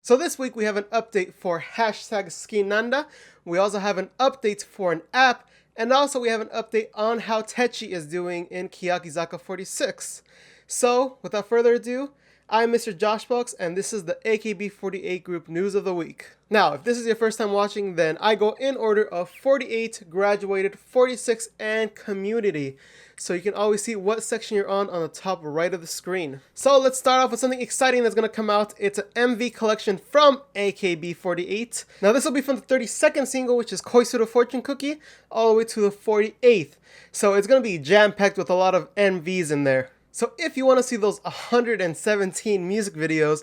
So this week we have an update for hashtag Sukinanda. We also have an update for an app, and also we have an update on how Techi is doing in Keyakizaka 46. So without further ado, I'm Mr. Josh Box, and this is the AKB48 group news of the week. Now, if this is your first time watching, then I go in order of 48, graduated, 46, and community. So you can always see what section you're on the top right of the screen. So let's start off with something exciting that's going to come out. It's an MV collection from AKB48. Now this will be from the 32nd single, which is Koisuru Fortune Cookie, all the way to the 48th. So it's going to be jam-packed with a lot of MVs in there. So if you want to see those 117 music videos,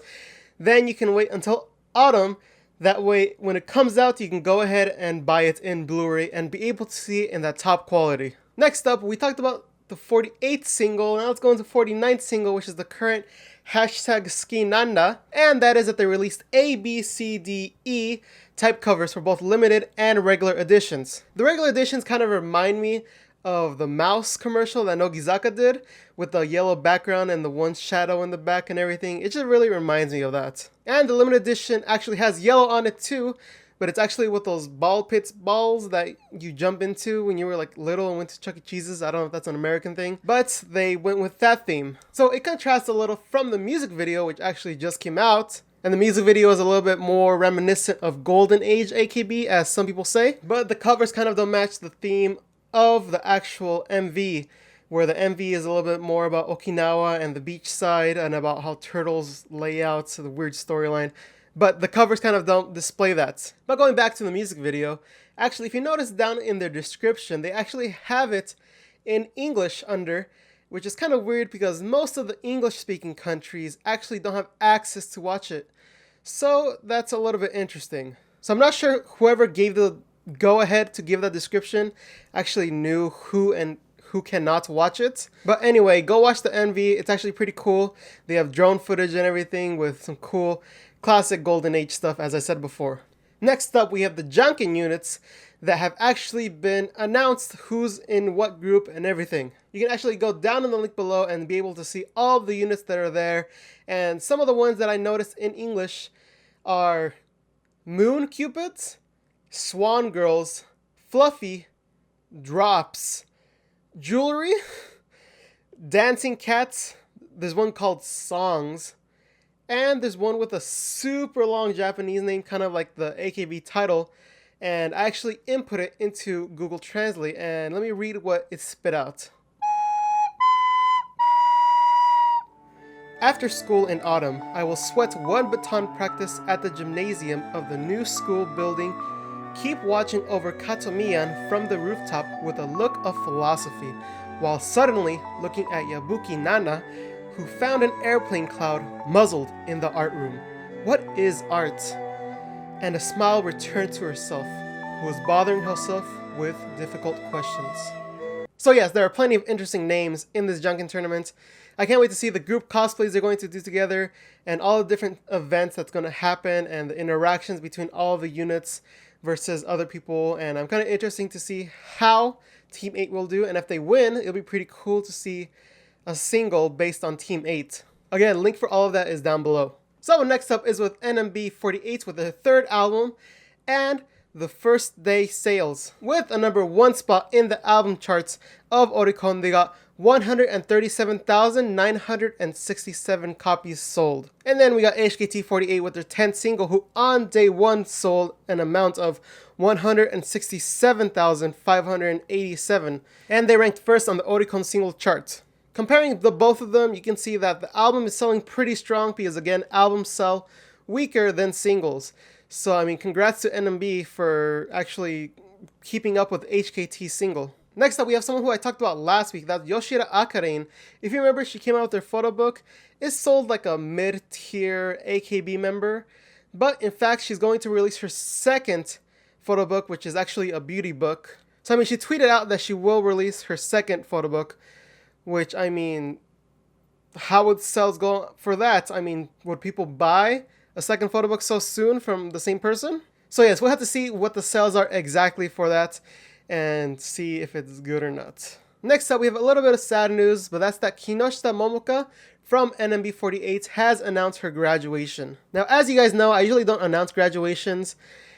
then you can wait until autumn. That way, when it comes out, you can go ahead and buy it in Blu-ray and be able to see it in that top quality. Next up, we talked about the 48th single. Now let's go into 49th single, which is the current hashtag Sukinanda. And that is that they released A, B, C, D, E type covers for both limited and regular editions. The regular editions kind of remind me of the mouse commercial that Nogizaka did with the yellow background and the one shadow in the back and everything. It just really reminds me of that. And the limited edition actually has yellow on it too, but it's actually with those ball pits balls that you jump into when you were like little and went to Chuck E. Cheese's. I don't know if that's an American thing, but they went with that theme. So it contrasts a little from the music video, which actually just came out. And the music video is a little bit more reminiscent of Golden Age AKB, as some people say. But the covers kind of don't match the theme of the actual MV, where the MV is a little bit more about Okinawa and the beach side and about how turtles lay out, so the weird storyline. But the covers kind of don't display that. But going back to the music video, actually, if you notice down in their description, they actually have it in English under, which is kind of weird because most of the English-speaking countries actually don't have access to watch it. So that's a little bit interesting. So I'm not sure whoever gave the go ahead to give that description actually knew who and who cannot watch it. But anyway, go watch the MV. It's actually pretty cool. They have drone footage and everything with some cool classic Golden Age stuff, as I said before. Next up, we have the Janken units that have actually been announced, who's in what group and everything. You can actually go down in the link below and be able to see all of the units that are there. And some of the ones that I noticed in English are Moon Cupids, Swan Girls, Fluffy, Drops, Jewelry, Dancing Cats, there's one called Songs, and there's one with a super long Japanese name, kind of like the AKB title, and I actually input it into Google Translate, and let me read what it spit out. After school in autumn, I will sweat one baton practice at the gymnasium of the new school building. Keep watching over Katomiyan from the rooftop with a look of philosophy, while suddenly looking at Yabuki Nana, who found an airplane cloud muzzled in the art room. What is art? And a smile returned to herself, who was bothering herself with difficult questions. So yes, there are plenty of interesting names in this Janken tournament. I can't wait to see the group cosplays they're going to do together and all the different events that's going to happen and the interactions between all the units versus other people, and I'm kind of interested to see how Team 8 will do, and if they win, it'll be pretty cool to see a single based on Team 8. Again, link for all of that is down below. So next up is with NMB48 with their third album and the first day sales. With a number 1 spot in the album charts of Oricon, they got 137,967 copies sold. And then we got HKT48 with their 10th single, who on day 1 sold an amount of 167,587. And they ranked first on the Oricon single chart. Comparing the both of them, you can see that the album is selling pretty strong because, again, albums sell weaker than singles. So, I mean, congrats to NMB for actually keeping up with HKT's single. Next up, we have someone who I talked about last week. That's Yoshida Akari. If you remember, she came out with her photo book. It sold like a mid-tier AKB member. But in fact, she's going to release her second photo book, which is actually a beauty book. So, I mean, she tweeted out that she will release her second photo book, which, I mean, how would sales go for that? I mean, would people buy a second photo book so soon from the same person? So yes, we'll have to see what the sales are exactly for that and see if it's good or not. Next up, we have a little bit of sad news, but that's that Kinoshita Momoka from NMB48 has announced her graduation. Now, as you guys know, I usually don't announce graduations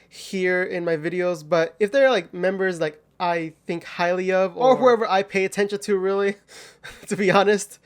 here in my videos, but if they're like members like I think highly of, or whoever I pay attention to really, to be honest,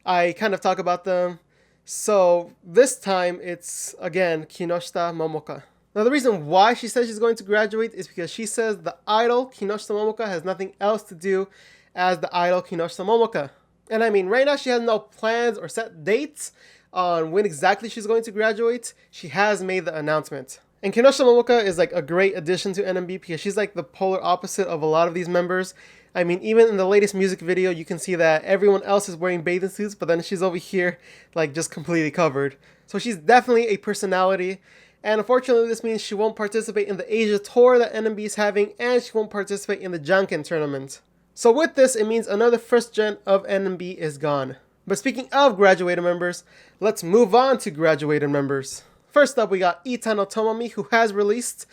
I kind of talk about them. So this time it's again Kinoshita Momoka. Now the reason why she says she's going to graduate is because she says the idol Kinoshita Momoka has nothing else to do as the idol Kinoshita Momoka. And I mean, right now she has no plans or set dates on when exactly she's going to graduate. She has made the announcement. And Kinoshita Momoka is like a great addition to NMB because she's like the polar opposite of a lot of these members. I mean, even in the latest music video, you can see that everyone else is wearing bathing suits, but then she's over here like just completely covered. So she's definitely a personality. And unfortunately, this means she won't participate in the Asia tour that NMB is having, and she won't participate in the Janken tournament. So with this, it means another first gen of NMB is gone. But speaking of graduated members, let's move on to graduated members. First up, we got Itano Tomomi, who has released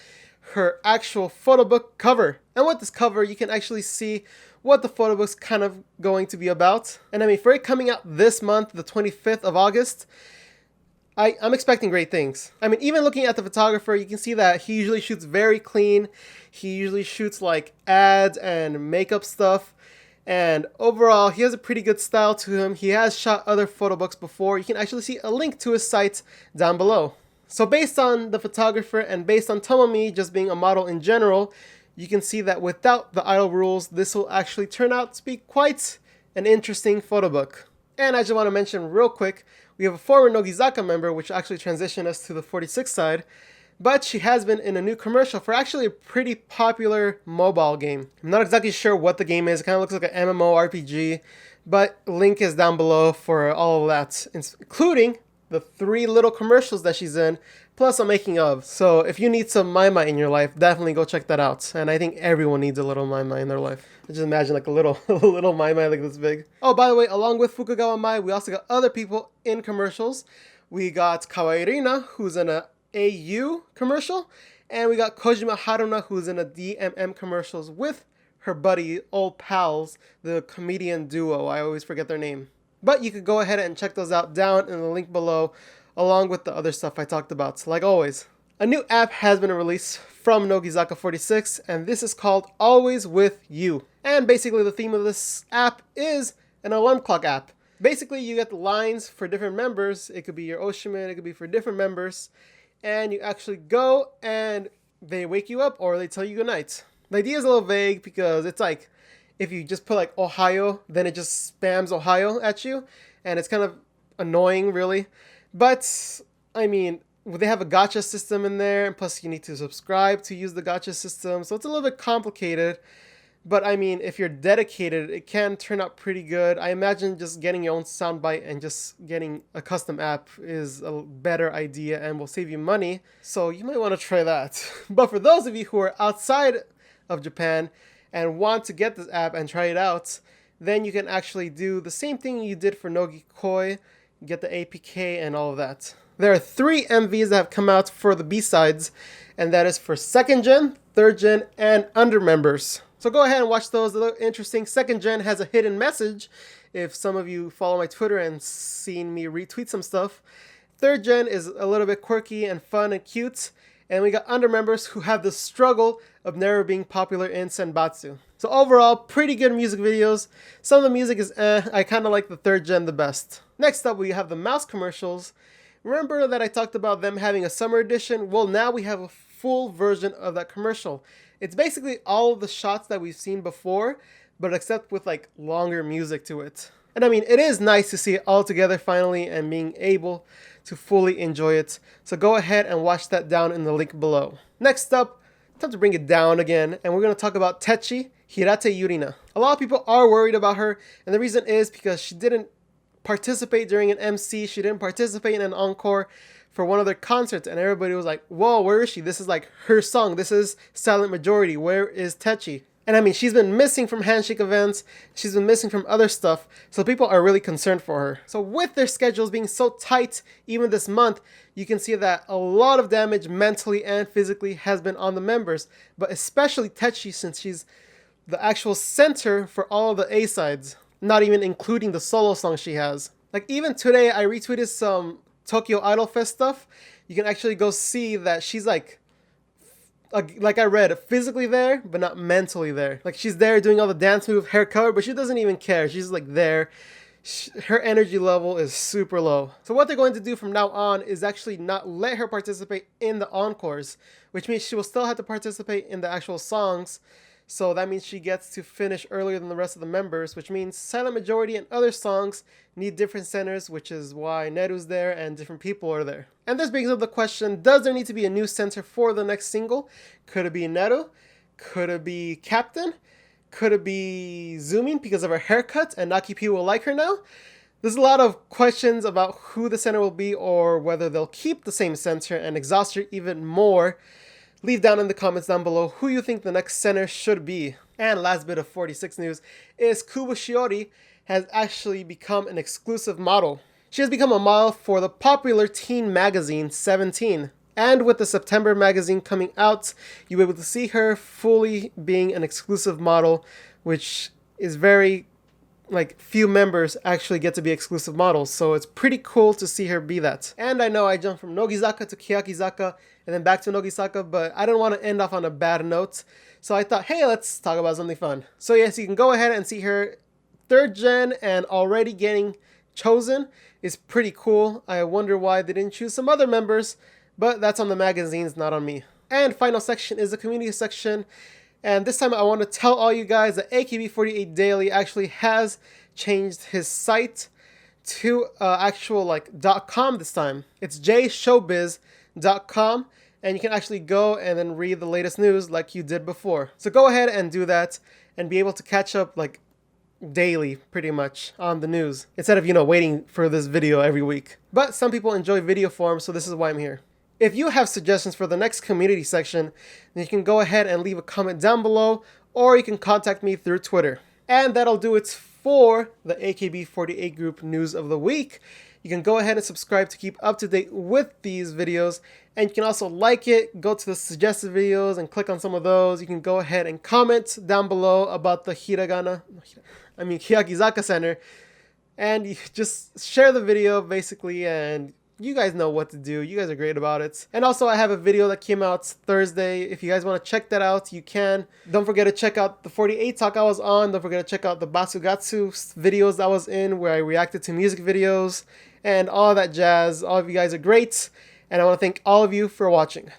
her actual photobook cover. And with this cover, you can actually see what the photobook's kind of going to be about. And I mean, for it coming out this month, the 25th of August, I'm expecting great things. I mean, even looking at the photographer, you can see that he usually shoots very clean. He usually shoots like ads and makeup stuff. And overall, he has a pretty good style to him. He has shot other photo books before. You can actually see a link to his site down below. So based on the photographer and based on Tomomi just being a model in general, you can see that without the idol rules, this will actually turn out to be quite an interesting photo book. And I just want to mention real quick, we have a former Nogizaka member, which actually transitioned us to the 46 side, but she has been in a new commercial for actually a pretty popular mobile game. I'm not exactly sure what the game is. It kind of looks like an MMORPG, but link is down below for all of that, including the 3 little commercials that she's in, plus a making of. So if you need some Maima in your life, definitely go check that out. And I think everyone needs a little Maima in their life. Just imagine like a little Maima like this big. Oh, by the way, along with Fukagawa Mai, we also got other people in commercials. We got Kawaii who's in a AU commercial, and we got Kojima Haruna, who's in a DMM commercials with her buddy, old pals, the comedian duo. I always forget their name. But you could go ahead and check those out down in the link below, along with the other stuff I talked about. So like always, a new app has been released from Nogizaka46, and this is called Always With You. And basically the theme of this app is an alarm clock app. Basically, you get the lines for different members. It could be your Oshimen, it could be for different members. And you actually go and they wake you up or they tell you goodnight. The idea is a little vague because it's like, if you just put like Ohio, then it just spams Ohio at you. And it's kind of annoying, really. But, I mean, they have a gacha system in there. And plus, you need to subscribe to use the gacha system. So it's a little bit complicated. But, I mean, if you're dedicated, it can turn out pretty good. I imagine just getting your own soundbite and just getting a custom app is a better idea and will save you money. So you might want to try that. But for those of you who are outside of Japan and want to get this app and try it out, then you can actually do the same thing you did for Nogi Koi, get the APK and all of that. There are 3 MVs that have come out for the B-sides, and that is for 2nd gen, 3rd gen, and under members. So go ahead and watch those. They look interesting. 2nd gen has a hidden message, if some of you follow my Twitter and seen me retweet some stuff. 3rd gen is a little bit quirky and fun and cute. And we got under members who have the struggle of never being popular in Senbatsu. So overall, pretty good music videos. Some of the music is I kind of like the 3rd gen the best. Next up, we have the mouse commercials. Remember that I talked about them having a summer edition? Well, now we have a full version of that commercial. It's basically all of the shots that we've seen before, but except with like longer music to it. And I mean, it is nice to see it all together finally and being able to fully enjoy it. So go ahead and watch that down in the link below. Next up, time to bring it down again, and we're going to talk about Techi, Hirate Yurina. A lot of people are worried about her, and the reason is because she didn't participate during an MC, she didn't participate in an encore for one of their concerts, and everybody was like, whoa, where is she? This is like her song. This is Silent Majority. Where is Techi? And I mean, she's been missing from handshake events. She's been missing from other stuff. So people are really concerned for her. So with their schedules being so tight, even this month, you can see that a lot of damage mentally and physically has been on the members. But especially Techi, since she's the actual center for all of the A-sides, not even including the solo songs she has. Like even today, I retweeted some Tokyo Idol Fest stuff. You can actually go see that she's like I read, physically there, but not mentally there. Like she's there doing all the dance move, hair covered, but she doesn't even care. She's like there. Her energy level is super low. So what they're going to do from now on is actually not let her participate in the encores, which means she will still have to participate in the actual songs. So that means she gets to finish earlier than the rest of the members, which means Silent Majority and other songs need different centers, which is why Neru's there and different people are there. And this brings up the question, does there need to be a new center for the next single? Could it be Neru? Could it be Captain? Could it be Zoomin because of her haircut and Nakipi will like her now? There's a lot of questions about who the center will be or whether they'll keep the same center and exhaust her even more. Leave down in the comments down below who you think the next center should be. And last bit of 46 news is Kubo Shiori has actually become an exclusive model. She has become a model for the popular teen magazine 17. And with the September magazine coming out, you'll be able to see her fully being an exclusive model, which is very, like, few members actually get to be exclusive models. So it's pretty cool to see her be that. And I know I jumped from Nogizaka to Keyakizaka and then back to Nogizaka, but I didn't want to end off on a bad note. So I thought, hey, let's talk about something fun. So yes, you can go ahead and see her 3rd gen and already getting chosen is pretty cool. I wonder why they didn't choose some other members, but that's on the magazines, not on me. And final section is the community section. And this time I want to tell all you guys that AKB48 Daily actually has changed his site to actual like .com this time. It's jshowbiz.com. And you can actually go and then read the latest news like you did before. So go ahead and do that and be able to catch up like daily pretty much on the news instead of, waiting for this video every week. But some people enjoy video form, so this is why I'm here. If you have suggestions for the next community section, then you can go ahead and leave a comment down below, or you can contact me through Twitter. And that'll do it for the AKB48 group news of the week. You can go ahead and subscribe to keep up to date with these videos. And you can also like it, go to the suggested videos and click on some of those. You can go ahead and comment down below about the Keyakizaka Center. And you just share the video basically, and you guys know what to do. You guys are great about it. And also I have a video that came out Thursday. If you guys want to check that out, you can. Don't forget to check out the 48 talk I was on. Don't forget to check out the Basugatsu videos I was in where I reacted to music videos and all that jazz. All of you guys are great. And I want to thank all of you for watching.